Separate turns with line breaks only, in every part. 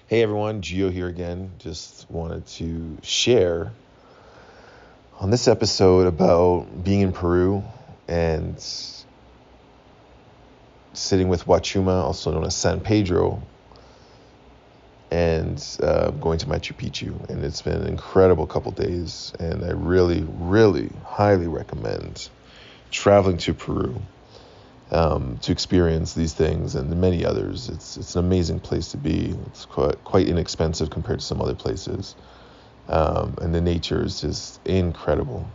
Hey everyone, Gio here again. Just wanted to share on this episode about being in Peru and sitting with Huachuma, also known as San Pedro, and going to Macchu Picchu. And it's been an incredible couple days, and I really, really highly recommend traveling to Peru to experience these things and many others. It's an amazing place to be. It's quite inexpensive compared to some other places. And the nature is just incredible.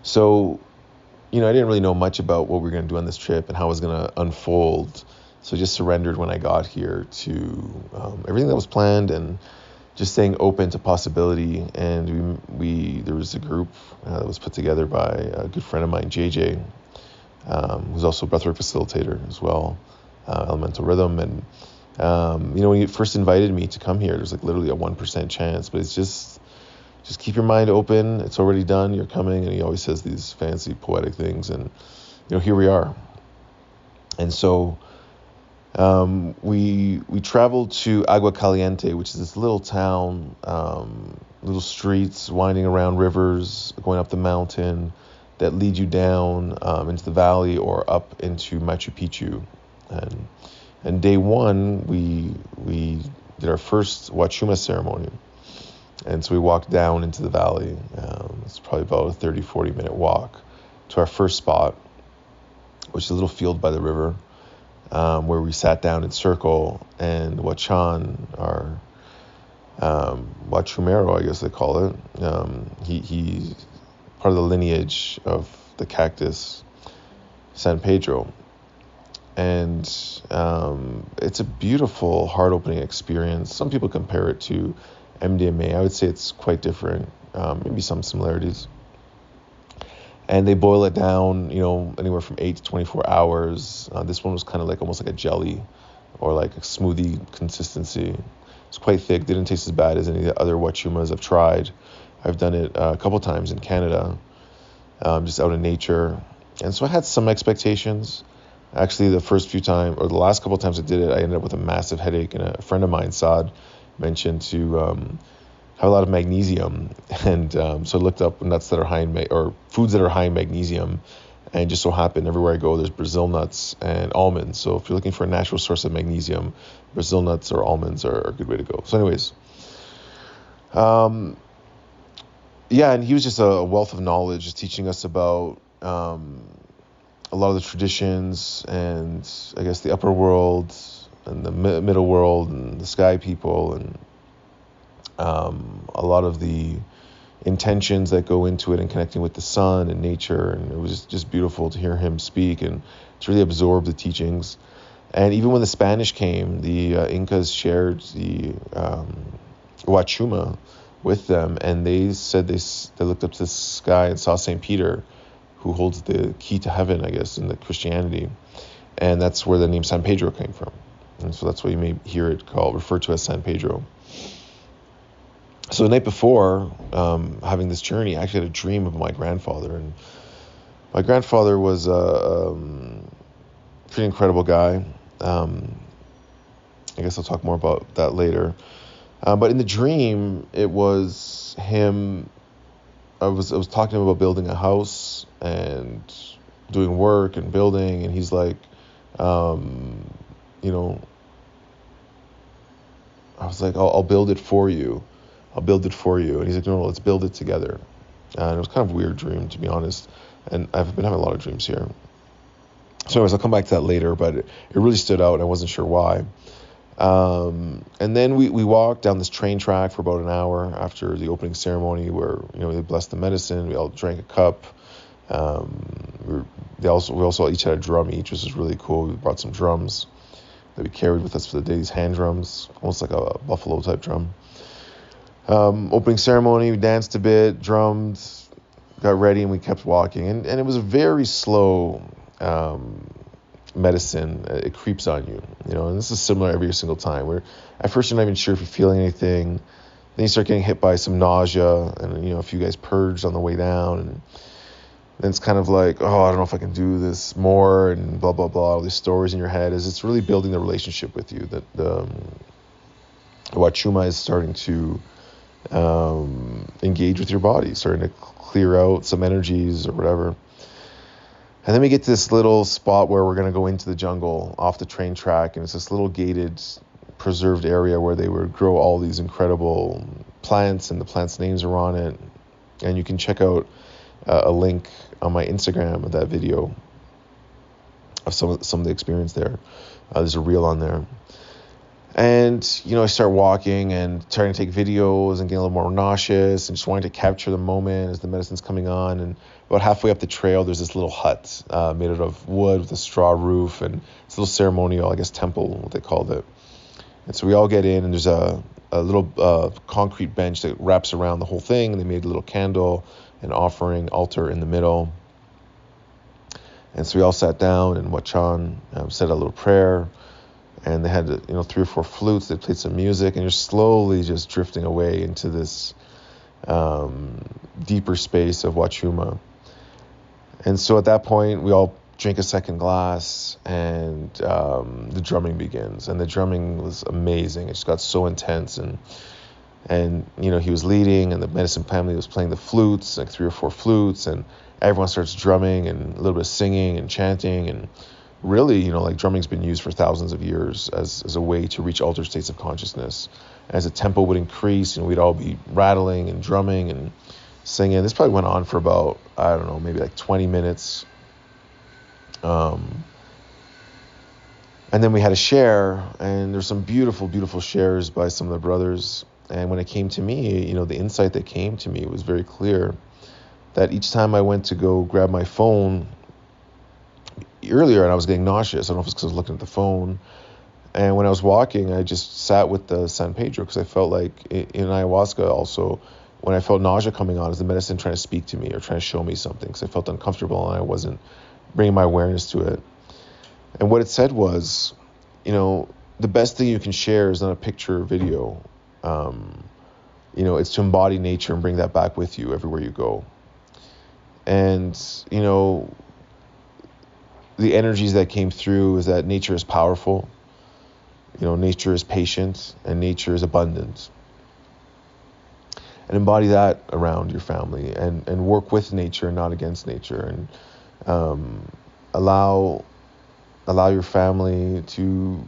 So, I didn't really know much about what we were going to do on this trip and how it was going to unfold. So I just surrendered when I got here to everything that was planned and just staying open to possibility. And there was a group that was put together by a good friend of mine, JJ, who's also a breathwork facilitator as well, elemental rhythm. And when you first invited me to come here, there's like literally a 1% chance, but it's just keep your mind open. It's already done. You're coming. And he always says these fancy poetic things. And, here we are. And so we traveled to Agua Caliente, which is this little town, little streets winding around rivers, going up the mountain that lead you down into the valley or up into Macchu Picchu. And day one, we did our first Huachuma ceremony. And so we walked down into the valley. It's probably about a 30-40 minute walk to our first spot, which is a little field by the river, where we sat down in circle. And Huachan, our Huachumero, I guess they call it, he's part of the lineage of the cactus San Pedro. And it's a beautiful, heart-opening experience. Some people compare it to MDMA. I would say it's quite different, maybe some similarities. And they boil it down, anywhere from 8 to 24 hours. This one was kind of like almost like a jelly or like a smoothie consistency. It's quite thick. Didn't taste as bad as any of the other Huachumas I've tried. I've done it a couple times in Canada, just out in nature. And so I had some expectations. Actually, the first few times, or the last couple of times I did it, I ended up with a massive headache. And a friend of mine, Saad, mentioned to have a lot of magnesium. And so I looked up nuts that are high in or foods that are high in magnesium. And just so happened, everywhere I go, there's Brazil nuts and almonds. So if you're looking for a natural source of magnesium, Brazil nuts or almonds are a good way to go. So anyways, yeah, and he was just a wealth of knowledge, just teaching us about a lot of the traditions and I guess the upper world and the middle world and the sky people and a lot of the intentions that go into it and connecting with the sun and nature. And it was just beautiful to hear him speak and to really absorb the teachings. And even when the Spanish came, the Incas shared the Huachuma with them, and they said they looked up to the sky and saw St. Peter, who holds the key to heaven, I guess, in the Christianity. And that's where the name San Pedro came from. And so that's why you may hear it referred to as San Pedro. So the night before having this journey, I actually had a dream of my grandfather. And my grandfather was a pretty incredible guy. I guess I'll talk more about that later. But in the dream, it was him. I was talking to him about building a house and doing work and building, and he's like, I was like, I'll build it for you. I'll build it for you. And he's like, no, let's build it together. And it was kind of a weird dream, to be honest. And I've been having a lot of dreams here. So anyways, I'll come back to that later, but it really stood out, and I wasn't sure why. And then we walked down this train track for about an hour after the opening ceremony where, they blessed the medicine. We all drank a cup. We also each had a drum each, which was really cool. We brought some drums that we carried with us for the day, these hand drums, almost like a buffalo type drum. Opening ceremony, we danced a bit, drummed, got ready, and we kept walking. And it was a very slow medicine. It creeps on you, and this is similar every single time, where at first you're not even sure if you're feeling anything. Then you start getting hit by some nausea, and a few guys purged on the way down, and then it's kind of like, oh, I don't know if I can do this more, and blah blah blah, all these stories in your head. As it's really building the relationship with you, that Huachuma is starting to engage with your body, starting to clear out some energies or whatever. And then we get to this little spot where we're going to go into the jungle off the train track, and it's this little gated, preserved area where they would grow all these incredible plants, and the plants' names are on it. And you can check out a link on my Instagram of that video of some of the experience there. There's a reel on there. And, I start walking and trying to take videos and getting a little more nauseous and just wanting to capture the moment as the medicine's coming on. And about halfway up the trail, there's this little hut made out of wood with a straw roof, and it's a little ceremonial, I guess, temple, what they called it. And so we all get in, and there's a little concrete bench that wraps around the whole thing, and they made a little candle, an offering altar in the middle. And so we all sat down, and Wachan said a little prayer. And they had, 3 or 4 flutes. They played some music, and you're slowly just drifting away into this deeper space of Huachuma. And so at that point, we all drink a second glass, and the drumming begins. And the drumming was amazing. It just got so intense. And he was leading, and the medicine family was playing the flutes, like 3 or 4 flutes, and everyone starts drumming and a little bit of singing and chanting. And really, drumming's been used for thousands of years as a way to reach altered states of consciousness. As the tempo would increase, we'd all be rattling and drumming and singing. This probably went on for about, I don't know, maybe like 20 minutes. And then we had a share, and there's some beautiful, beautiful shares by some of the brothers. And when it came to me, the insight that came to me was very clear, that each time I went to go grab my phone earlier, and I was getting nauseous. I don't know if it's because I was looking at the phone. And when I was walking, I just sat with the San Pedro, because I felt like in ayahuasca also, when I felt nausea coming on, is the medicine trying to speak to me or trying to show me something, because I felt uncomfortable and I wasn't bringing my awareness to it. And what it said was, the best thing you can share is not a picture or video. It's to embody nature and bring that back with you everywhere you go. And, the energies that came through is that nature is powerful, nature is patient, and nature is abundant. And embody that around your family, and work with nature and not against nature, and allow your family to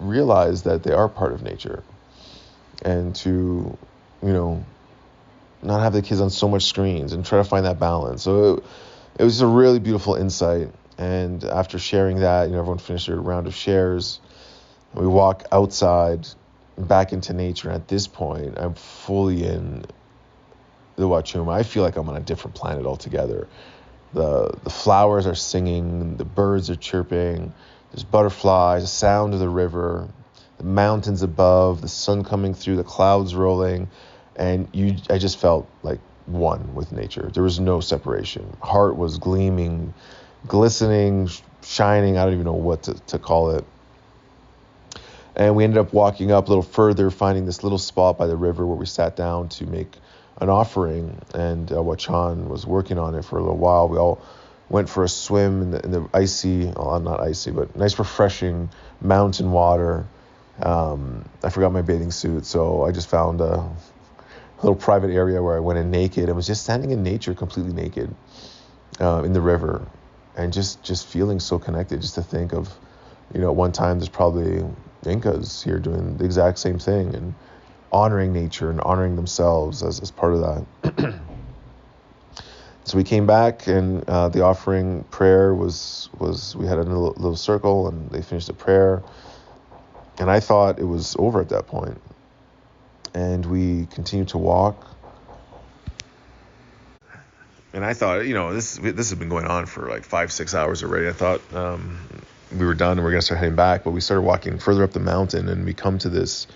realize that they are part of nature, and to, not have the kids on so much screens, and try to find that balance. So it was a really beautiful insight. And after sharing that, everyone finished their round of shares. We walk outside, back into nature. And at this point, I'm fully in the Huachuma. I feel like I'm on a different planet altogether. The flowers are singing, the birds are chirping, there's butterflies, the sound of the river, the mountains above, the sun coming through, the clouds rolling. And I just felt like one with nature. There was no separation. Heart was gleaming, glistening, shining. I don't even know what to call it. And we ended up walking up a little further, finding this little spot by the river where we sat down to make an offering. And Wachan was working on it for a little while. We all went for a swim in the icy, well, not icy, but nice refreshing mountain water. I forgot my bathing suit, so I just found a little private area where I went in naked and was just standing in nature, completely naked, in the river. And just feeling so connected, just to think of, at one time there's probably Incas here doing the exact same thing, and honoring nature and honoring themselves as part of that. So we came back, and the offering prayer was we had a little circle, and they finished the prayer. And I thought it was over at that point. And we continued to walk. And I thought, this has been going on for like 5-6 hours already. I thought we were done and we we're going to start heading back. But we started walking further up the mountain, and we come to this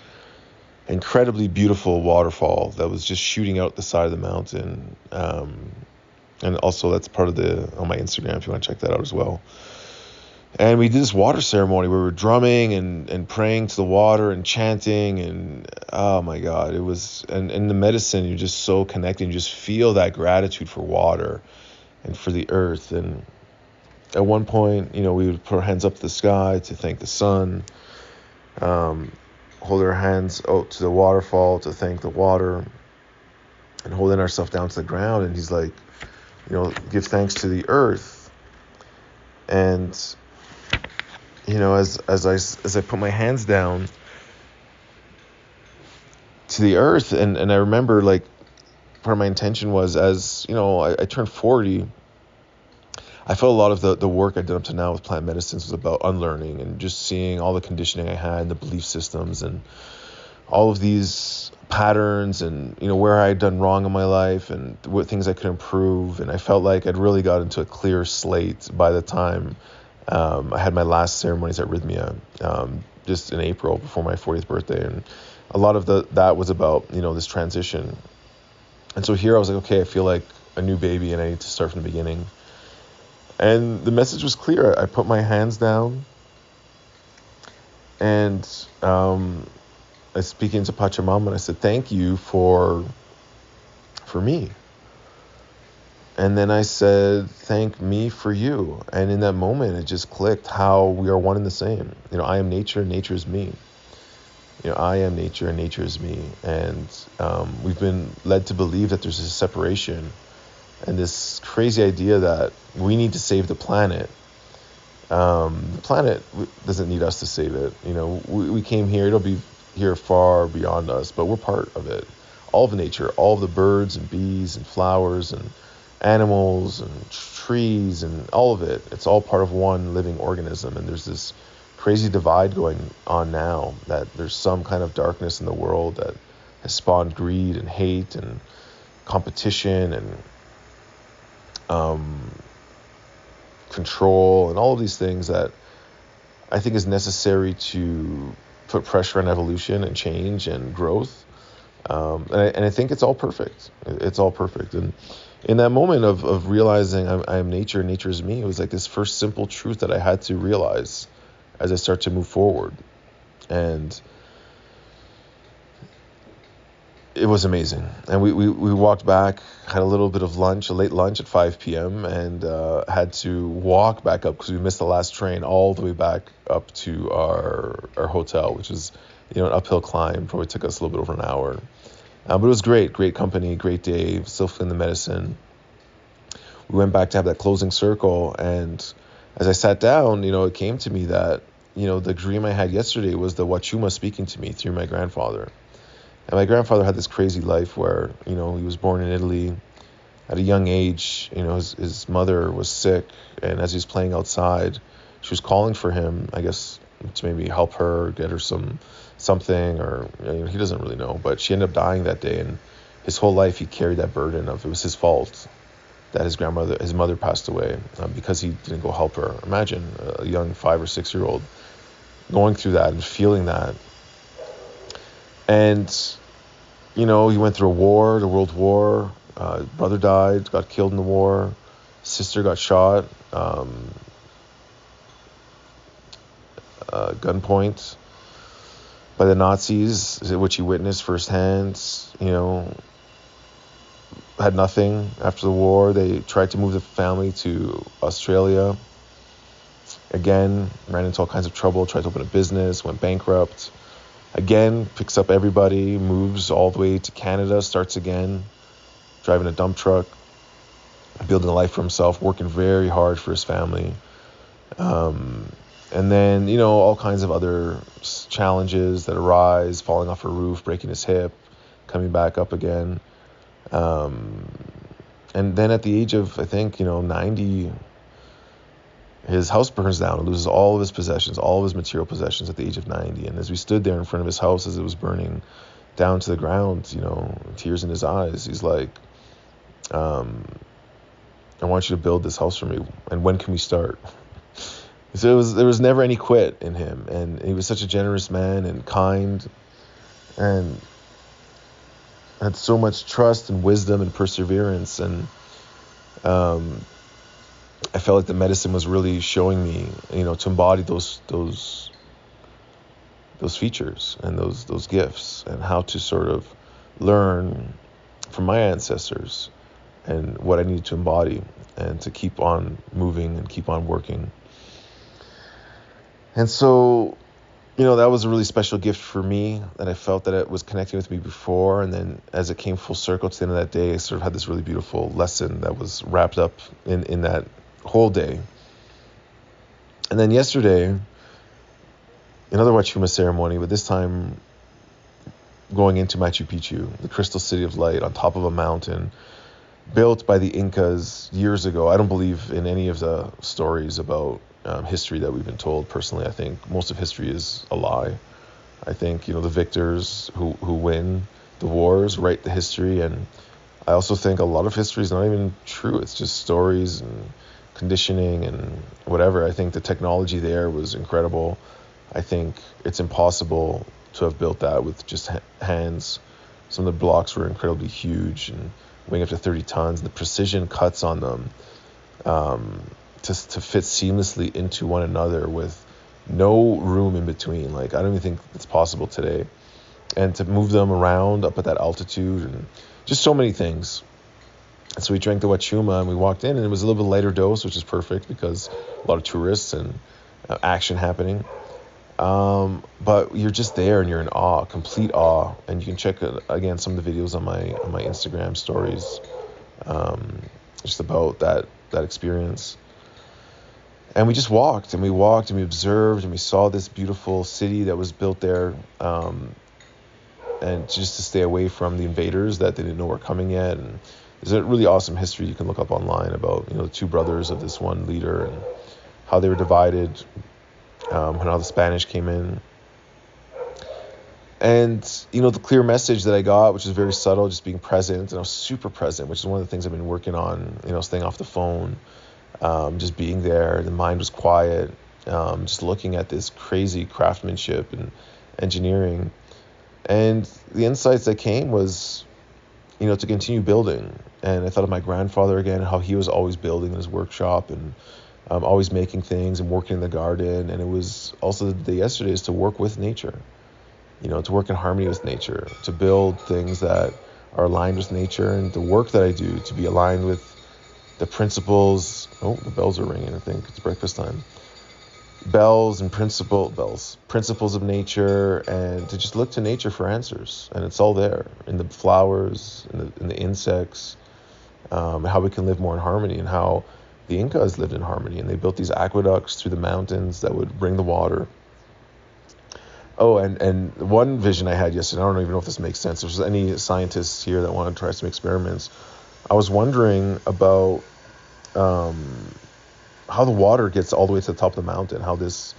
incredibly beautiful waterfall that was just shooting out the side of the mountain. And also that's part of on my Instagram if you want to check that out as well. And we did this water ceremony where we were drumming and praying to the water and chanting, and oh my God, it was, and in the medicine, you're just so connected. You just feel that gratitude for water and for the earth. And at one point, we would put our hands up to the sky to thank the sun. hold our hands out to the waterfall to thank the water, and holding ourselves down to the ground. And he's like, give thanks to the earth. And as I put my hands down to the earth, and I remember, like, part of my intention was, as I turned 40, I felt a lot of the work I did up to now with plant medicines was about unlearning and just seeing all the conditioning I had and the belief systems and all of these patterns, and where I had done wrong in my life and what things I could improve. And I felt like I'd really got into a clear slate by the time I had my last ceremonies at Rhythmia, just in April before my 40th birthday. And a lot of that was about this transition. And so here I was like, okay, I feel like a new baby and I need to start from the beginning. And the message was clear. I put my hands down, and I was speaking to Pachamama, and I said, thank you for me. And then I said, thank me for you. And in that moment, it just clicked how we are one and the same. I am nature, and nature is me. I am nature, and nature is me. And we've been led to believe that there's a separation, and this crazy idea that we need to save the planet. The planet doesn't need us to save it. We came here, it'll be here far beyond us, but we're part of it. All of nature, all of the birds and bees and flowers and animals and trees and all of it, it's all part of one living organism. And there's this crazy divide going on now, that there's some kind of darkness in the world that has spawned greed and hate and competition and control and all of these things that I think is necessary to put pressure on evolution and change and growth. And I think it's all perfect. It's all perfect. And in that moment of realizing I am nature and nature is me, it was like this first simple truth that I had to realize as I start to move forward. And it was amazing. And we walked back, had a little bit of lunch, a late lunch at 5 p.m. and had to walk back up because we missed the last train all the way back up to our hotel, which is an uphill climb. Probably took us a little bit over an hour. But it was great company, great day, still feeling the medicine. We went back to have that closing circle, and as I sat down, it came to me that, the dream I had yesterday was the Huachuma speaking to me through my grandfather. And my grandfather had this crazy life where, he was born in Italy at a young age. His mother was sick, and as he was playing outside, she was calling for him, I guess, to maybe help her, get her something, or he doesn't really know. But she ended up dying that day, and his whole life he carried that burden of it was his fault that his mother passed away because he didn't go help her. Imagine a young 5 or 6 year old going through that and feeling that. And he went through a war, the World War. Brother died, got killed in the war. Sister got shot, gunpoint by the Nazis, which he witnessed firsthand. Had nothing after the war. They tried to move the family to Australia. Again, ran into all kinds of trouble, tried to open a business, went bankrupt. Again, picks up everybody, moves all the way to Canada, starts again, driving a dump truck, building a life for himself, working very hard for his family. And then, all kinds of other challenges that arise, falling off a roof, breaking his hip, coming back up again. And then at the age of, I think, 90, his house burns down and loses all of his possessions, all of his material possessions at the age of 90. And as we stood there in front of his house as it was burning down to the ground, tears in his eyes, he's like, I want you to build this house for me. And when can we start? So there was never any quit in him. And he was such a generous man and kind and had so much trust and wisdom and perseverance. And I felt like the medicine was really showing me, to embody those features and those gifts, and how to sort of learn from my ancestors and what I needed to embody and to keep on moving and keep on working. And so, that was a really special gift for me, that I felt that it was connecting with me before. And then as it came full circle to the end of that day, I sort of had this really beautiful lesson that was wrapped up in that whole day. And then yesterday, another Huachuma ceremony, but this time going into Macchu Picchu, the crystal city of light on top of a mountain, built by the Incas years ago. I don't believe in any of the stories about history that we've been told. Personally, I think most of history is a lie. I think, the victors who win the wars write the history, and I also think a lot of history is not even true. It's just stories and conditioning and whatever. I think the technology there was incredible. I think it's impossible to have built that with just hands. Some of the blocks were incredibly huge and weighing up to 30 tons. The precision cuts on them to fit seamlessly into one another with no room in between. Like, I don't even think it's possible today. And to move them around up at that altitude and just so many things. And so we drank the Huachuma and we walked in, and it was a little bit lighter dose, which is perfect because a lot of tourists and action happening. But you're just there and you're in awe, complete awe. And you can check again some of the videos on my Instagram stories, just about that experience. And we just walked and we observed and we saw this beautiful city that was built there, and just to stay away from the invaders that they didn't know were coming yet. And there's a really awesome history you can look up online about the two brothers of this one leader and how they were divided, and how the Spanish came in. And the clear message that I got, which is very subtle, just being present, and I was super present, which is one of the things I've been working on, staying off the phone, just being there. The mind was quiet, just looking at this crazy craftsmanship and engineering. And the insights that came was, to continue building. And I thought of my grandfather again, how he was always building in his workshop and always making things and working in the garden. And it was also the day yesterday is to work with nature, to work in harmony with nature, to build things that are aligned with nature, and the work that I do to be aligned with the principles. Oh, the bells are ringing. I think it's breakfast time. Principles of nature, and to just look to nature for answers. And it's all there in the flowers, in the insects, how we can live more in harmony, and how the Incas lived in harmony, and they built these aqueducts through the mountains that would bring the water. Oh, and one vision I had yesterday, I don't even know if this makes sense. If there's any scientists here that want to try some experiments, I was wondering about how the water gets all the way to the top of the mountain, how this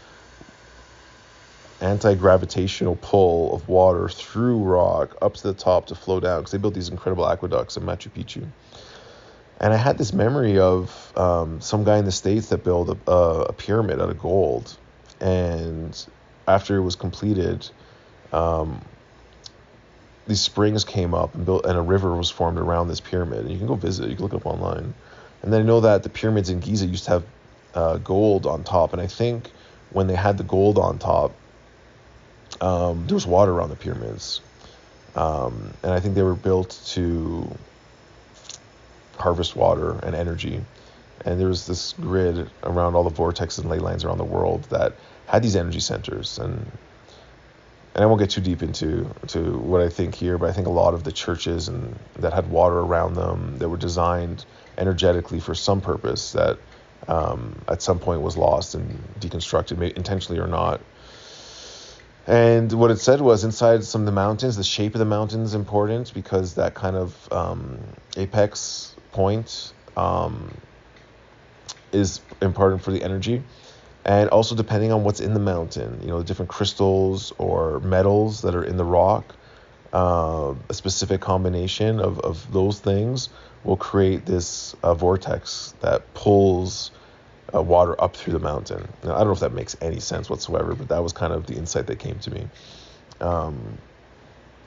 anti-gravitational pull of water through rock up to the top to flow down, because they built these incredible aqueducts in Macchu Picchu. And I had this memory of some guy in the States that built a pyramid out of gold, and after it was completed, these springs came up and a river was formed around this pyramid. And you can go visit, you can look it up online. And then I know that the pyramids in Giza used to have gold on top, and I think when they had the gold on top, there was water around the pyramids, and I think they were built to harvest water and energy. And there was this grid around all the vortexes and ley lines around the world that had these energy centers. And I won't get too deep into what I think here, but I think a lot of the churches and that had water around them that were designed energetically for some purpose that at some point was lost and deconstructed, intentionally or not. And what it said was, inside some of the mountains, the shape of the mountain is important, because that kind of apex point is important for the energy. And also depending on what's in the mountain, the different crystals or metals that are in the rock, a specific combination of those things will create this vortex that pulls water up through the mountain. Now, I don't know if that makes any sense whatsoever, but that was kind of the insight that came to me.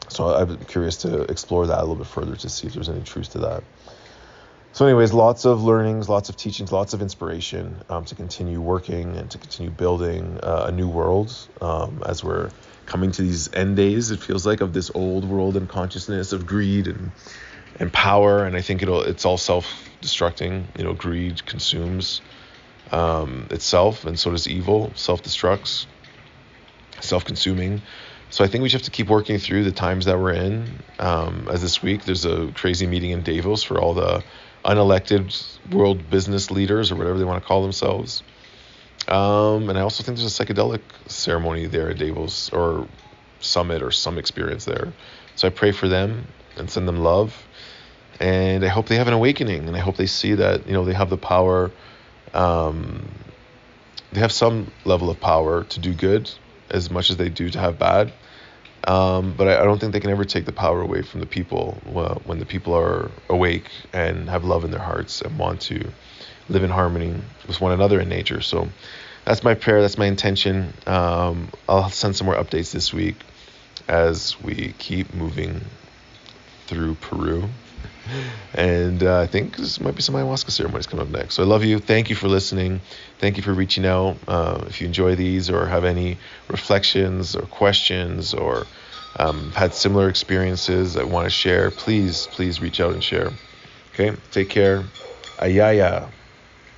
So I'm curious to explore that a little bit further to see if there's any truth to that. So anyways, lots of learnings, lots of teachings, lots of inspiration to continue working and to continue building a new world as we're coming to these end days, it feels like, of this old world and consciousness of greed and power. And I think it's all self-destructing. Greed consumes itself, and so does evil, self-destructs. self-consuming. So I think we just have to keep working through the times that we're in. As this week, there's a crazy meeting in Davos for all the unelected world business leaders, or whatever they want to call themselves. And I also think there's a psychedelic ceremony there at Davos, or summit, or some experience there. So I pray for them and send them love. And I hope they have an awakening, and I hope they see that, they have the power. They have some level of power to do good as much as they do to have bad. But I don't think they can ever take the power away from the people when the people are awake and have love in their hearts and want to live in harmony with one another in nature. So that's my prayer. That's my intention. I'll send some more updates this week as we keep moving through Peru. And I think this might be some ayahuasca ceremonies coming up next. So I love you. Thank you for listening. Thank you for reaching out. If you enjoy these or have any reflections or questions, or had similar experiences that want to share, please reach out and share. Okay, take care. Ayaya.